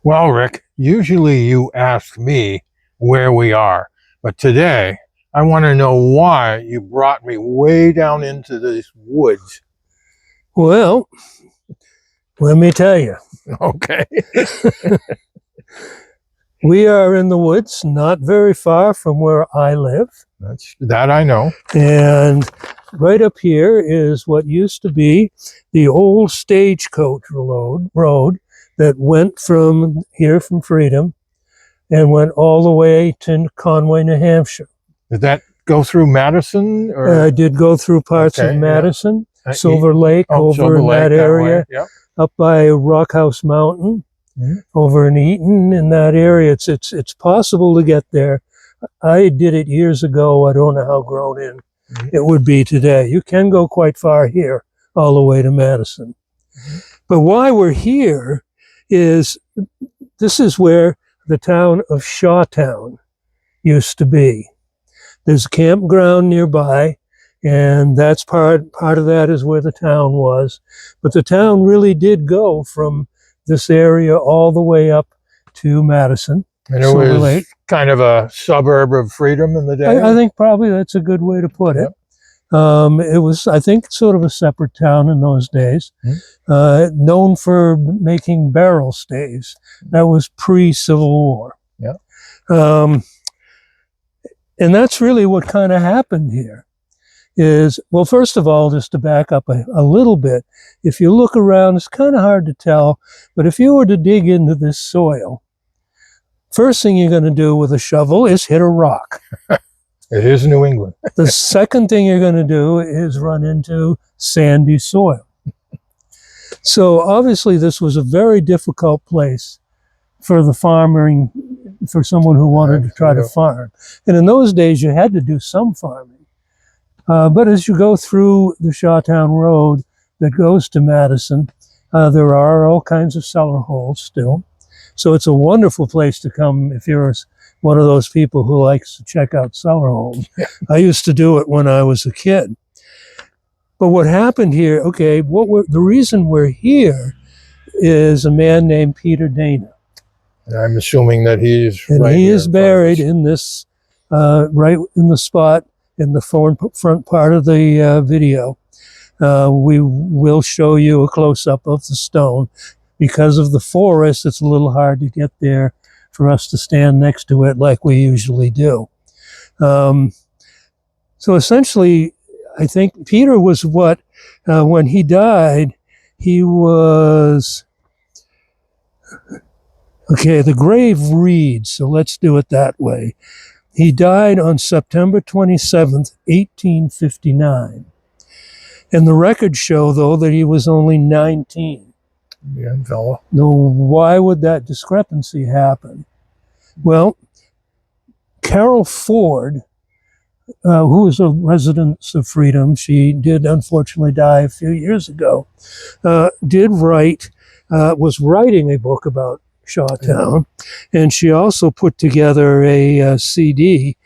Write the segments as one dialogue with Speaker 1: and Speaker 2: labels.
Speaker 1: Well, Rick, usually you ask me where we are, but today I want to know why you brought me way down into these woods.
Speaker 2: Well, let me tell you,
Speaker 1: Okay.
Speaker 2: we are in the woods, not very far from where I live.
Speaker 1: That I know.
Speaker 2: And right up here is what used to be the old stagecoach road that went from here from Freedom and went all the way to Conway, New Hampshire.
Speaker 1: Did that go through Madison?
Speaker 2: I did go through parts of Madison, Silver Lake, over
Speaker 1: Silver
Speaker 2: in
Speaker 1: Lake,
Speaker 2: that area,
Speaker 1: Yep.
Speaker 2: up by Rockhouse Mountain. Over in Eaton, in that area. It's possible to get there. I did it years ago. I don't know how grown in it would be today. You can go quite far here, all the way to Madison. But why we're here is this is where the town of Shawtown used to be. There's a campground nearby, and that's part of that is where the town was. But the town really did go from this area all the way up to Madison.
Speaker 1: And it was kind of a suburb of Freedom in the day?
Speaker 2: I think probably that's a good way to put it. It was, I think, sort of a separate town in those days, known for making barrel staves. That was pre-Civil War. And that's really what kind of happened here. Well, first of all, just to back up a little bit, if you look around, it's kind of hard to tell, but if you were to dig into this soil, first thing you're going to do with a shovel is hit a rock.
Speaker 1: It is New England.
Speaker 2: The second thing you're going to do is run into sandy soil. So obviously this was a very difficult place for the farming, for someone who wanted to try to farm. And in those days, you had to do some farming. But as you go through the Shawtown Road that goes to Madison, there are all kinds of cellar holes still. So it's a wonderful place to come if you're one of those people who likes to check out cellar holes. I used to do it when I was a kid. But what happened here, the reason we're here is a man named Peter Dana.
Speaker 1: I'm assuming that he's
Speaker 2: he is buried in this, right in the spot in the front part of the video. We will show you a close-up of the stone. Because of the forest, it's a little hard to get there for us to stand next to it like we usually do. So essentially, I think Peter was when he died, he was, the grave reads, so let's do it that way. He died on September 27th, 1859. And the records show, though, that he was only 19.
Speaker 1: Young fella.
Speaker 2: Now, why would that discrepancy happen? Well, Carol Ford, who was a resident of Freedom, she did unfortunately die a few years ago, was writing a book about Shawtown, and she also put together a CD,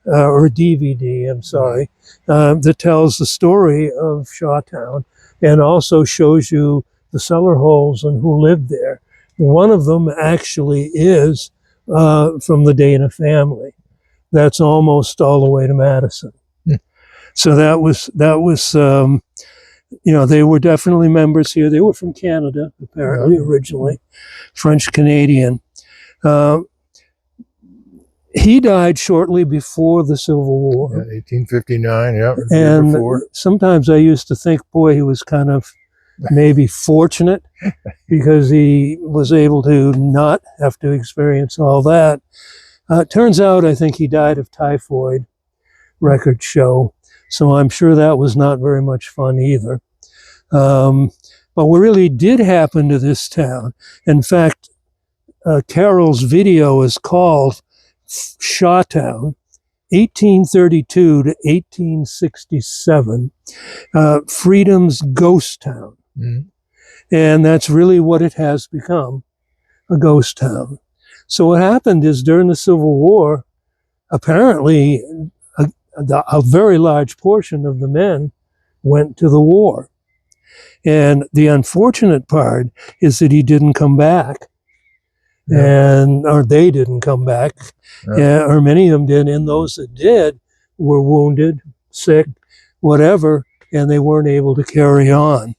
Speaker 2: or a DVD, I'm sorry, that tells the story of Shawtown and also shows you the cellar holes and who lived there. One of them actually is from the Dana family. That's almost all the way to Madison. So that was they were definitely members here. They were from Canada, apparently, originally, French-Canadian. He died shortly before the Civil War.
Speaker 1: 1859,
Speaker 2: And sometimes I used to think, boy, he was kind of maybe fortunate because he was able to not have to experience all that. Turns out, I think he died of typhoid, records show. So I'm sure that was not very much fun either. But what really did happen to this town, in fact, Carol's video is called Shawtown, 1832 to 1867, Freedom's Ghost Town. And that's really what it has become, a ghost town. So what happened is during the Civil War, apparently a very large portion of the men went to the war. And the unfortunate part is that he didn't come back. and or they didn't come back, or many of them did, and those that did were wounded, sick, whatever, and they weren't able to carry on.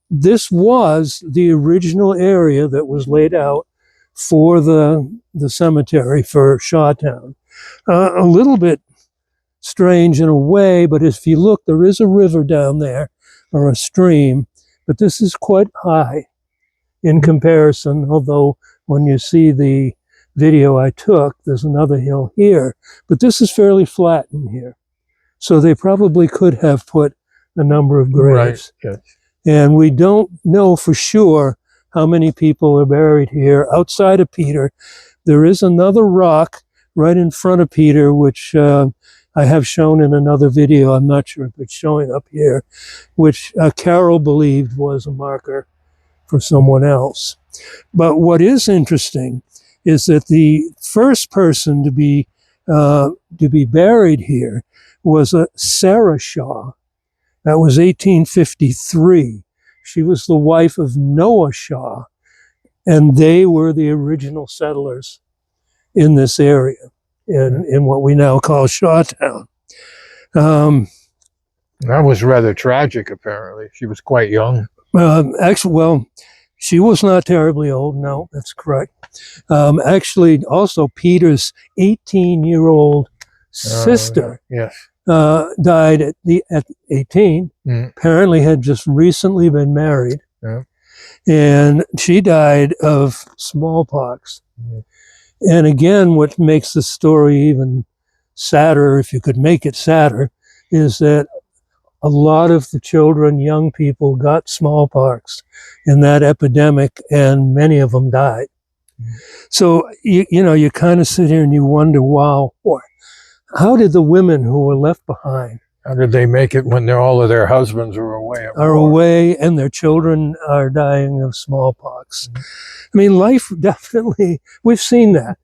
Speaker 2: This was the original area that was laid out for the cemetery for Shawtown. A little bit strange in a way, but if you look, there is a river down there, or a stream, but this is quite high in comparison, although when you see the video I took, there's another hill here, but this is fairly flat in here. So they probably could have put a number of graves.
Speaker 1: Right. Yes.
Speaker 2: And we don't know for sure how many people are buried here outside of Peter. There is another rock right in front of Peter, which I have shown in another video. I'm not sure if it's showing up here, which Carol believed was a marker for someone else. But what is interesting is that the first person to be buried here was a Sarah Shaw. That was 1853. She was the wife of Noah Shaw, and they were the original settlers in this area, in what we now call Shawtown.
Speaker 1: That was rather tragic, apparently. She was quite young.
Speaker 2: Actually, well, she was not terribly old. No, that's correct. Actually, also Peter's 18-year-old sister
Speaker 1: yes.
Speaker 2: Died at 18. Apparently had just recently been married. And she died of smallpox. And again, what makes the story even sadder, if you could make it sadder, is that a lot of the children, young people, got smallpox in that epidemic, and many of them died. So, you know, you kind of sit here and you wonder, wow, how did the women who were left behind?
Speaker 1: How did they make it when all of their husbands were away?
Speaker 2: Away, and their children are dying of smallpox. I mean, life definitely, we've seen that.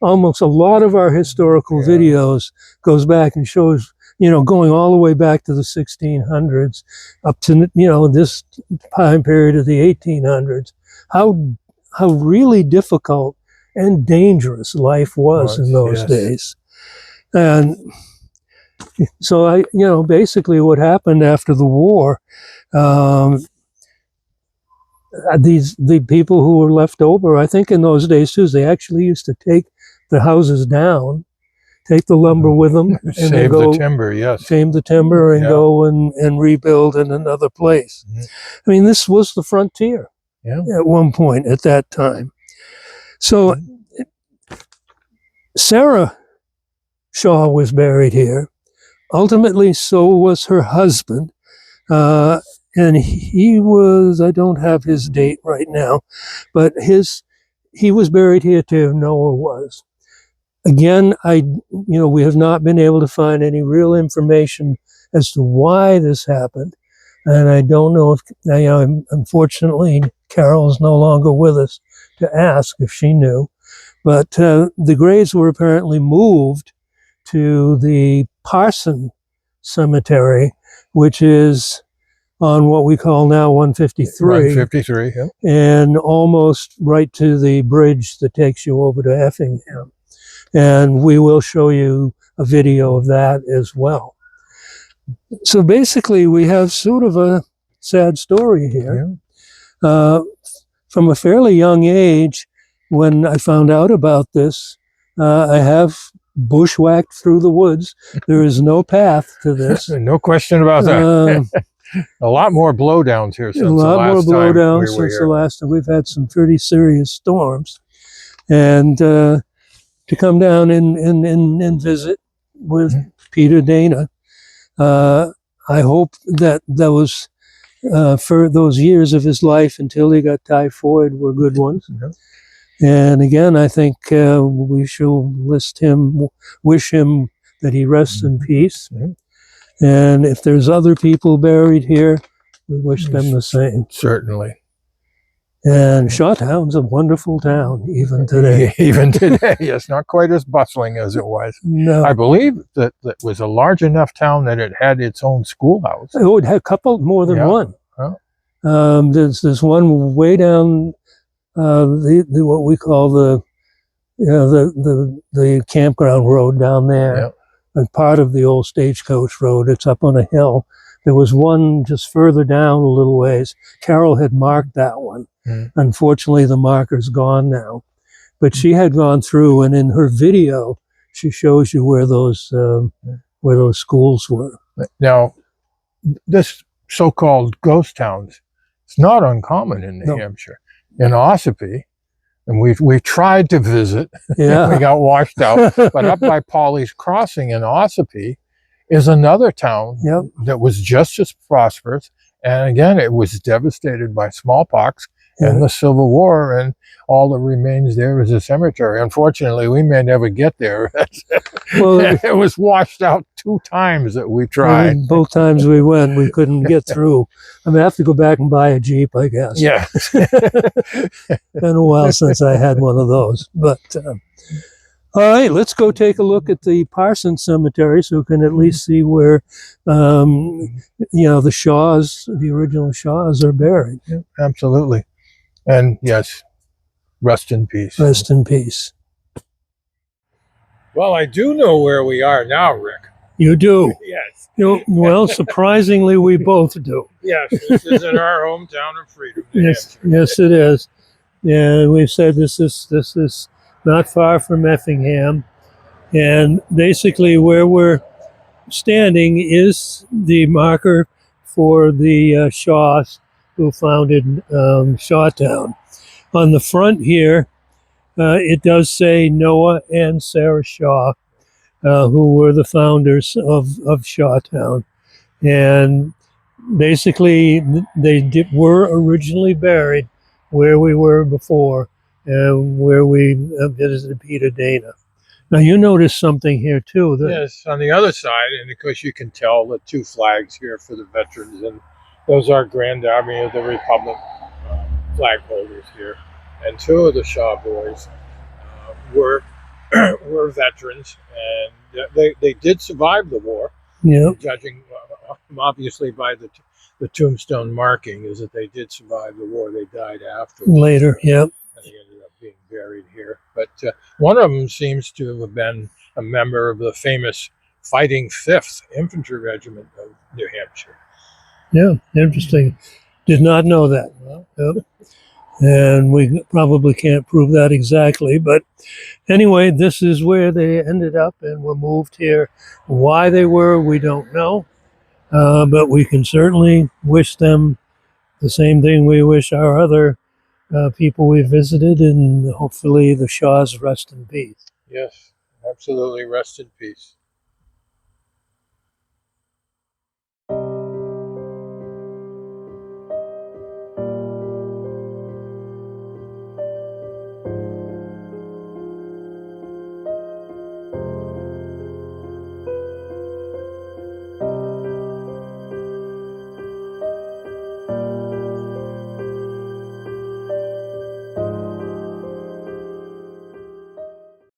Speaker 2: Almost a lot of our historical videos goes back and shows, you know, going all the way back to the 1600s up to, you know, this time period of the 1800s, how really difficult and dangerous life was in those days. And so you know, basically what happened after the war, the people who were left over, I think in those days too, they actually used to take the houses down, take the lumber with them, and
Speaker 1: save the timber,
Speaker 2: save the timber, and go and rebuild in another place. I mean, this was the frontier at one point at that time. So Sarah Shaw was buried here. Ultimately, so was her husband. And he was, I don't have his date right now, but he was buried here too, Noah was. Again, we have not been able to find any real information as to why this happened. And I don't know if, unfortunately, Carol is no longer with us to ask if she knew. But the graves were apparently moved to the Parson Cemetery, which is on what we call now 153.
Speaker 1: 153, yeah.
Speaker 2: And almost right to the bridge that takes you over to Effingham. And we will show you a video of that as well. So basically, we have sort of a sad story here. From a fairly young age, when I found out about this, I have bushwhacked through the woods. There is no path to this.
Speaker 1: No question about that. A lot more blowdowns here since the last time. A lot more blowdowns since the last time.
Speaker 2: We've had some pretty serious storms. And to come down and visit with Peter Dana, I hope that those for those years of his life until he got typhoid were good ones. And again, I think we shall wish him that he rests in peace. And if there's other people buried here, we wish them the same.
Speaker 1: Certainly.
Speaker 2: And Shawtown's a wonderful town, even today.
Speaker 1: Even today, yes, not quite as bustling as it was.
Speaker 2: No.
Speaker 1: I believe that it was a large enough town that it had its own schoolhouse.
Speaker 2: Oh, it had a couple, more than one.
Speaker 1: Oh.
Speaker 2: There's one way down what we call the campground road down there,
Speaker 1: Yeah.
Speaker 2: and part of the old stagecoach road. It's up on a hill. There was one just further down a little ways. Carol had marked that one.
Speaker 1: Mm.
Speaker 2: Unfortunately, the marker's gone now. But she had gone through, and in her video, she shows you where those schools were.
Speaker 1: Now, this so-called ghost towns, it's not uncommon in New
Speaker 2: No.
Speaker 1: Hampshire. In Ossipee, and we tried to visit,
Speaker 2: Yeah.
Speaker 1: we got washed out. But up by Polly's Crossing in Ossipee is another town
Speaker 2: Yep.
Speaker 1: that was just as prosperous. And again, it was devastated by smallpox and the Civil War, and all that remains there is a cemetery. Unfortunately, we may never get there.
Speaker 2: Well,
Speaker 1: It was washed out 2 times that we tried.
Speaker 2: both times we went, we couldn't get through. I mean, I have to go back and buy a Jeep, I guess.
Speaker 1: Yeah.
Speaker 2: Been a while since I had one of those. But all right, let's go take a look at the Parsons Cemetery, so we can at least see where the Shaws, the original Shaws, are buried.
Speaker 1: Yeah, absolutely. And yes, rest in peace.
Speaker 2: Rest in peace.
Speaker 1: Well, I do know where we are now, Rick.
Speaker 2: You do.
Speaker 1: Yes.
Speaker 2: Well, surprisingly, we both do.
Speaker 1: Yes, this is in our hometown of Freedom, New
Speaker 2: Yes,
Speaker 1: Hampshire.
Speaker 2: yes, it is. Yeah, we've said this is not far from Effingham, and basically where we're standing is the marker for the Shaws who founded Shawtown. On the front here, it does say Noah and Sarah Shaw, who were the founders of Shawtown. And basically, they were originally buried where we were before, where we visited Peter Dana. Now, you notice something here, too.
Speaker 1: Yes, on the other side, and of course you can tell the 2 flags here for the veterans, and those are Grand Army of the Republic flag holders here. And 2 of the Shaw boys were veterans, and they did survive the war.
Speaker 2: Yeah.
Speaker 1: Judging obviously by the tombstone marking, is that they did survive the war. They died after.
Speaker 2: Later, yeah.
Speaker 1: And they ended up being buried here. But one of them seems to have been a member of the famous Fighting 5th Infantry Regiment of New Hampshire.
Speaker 2: Yeah, interesting. Did not know that. Yep. And we probably can't prove that exactly. But anyway, this is where they ended up and were moved here. Why they were, we don't know. But we can certainly wish them the same thing we wish our other people we visited, and hopefully the Shaws rest in peace.
Speaker 1: Yes, absolutely. Rest in peace.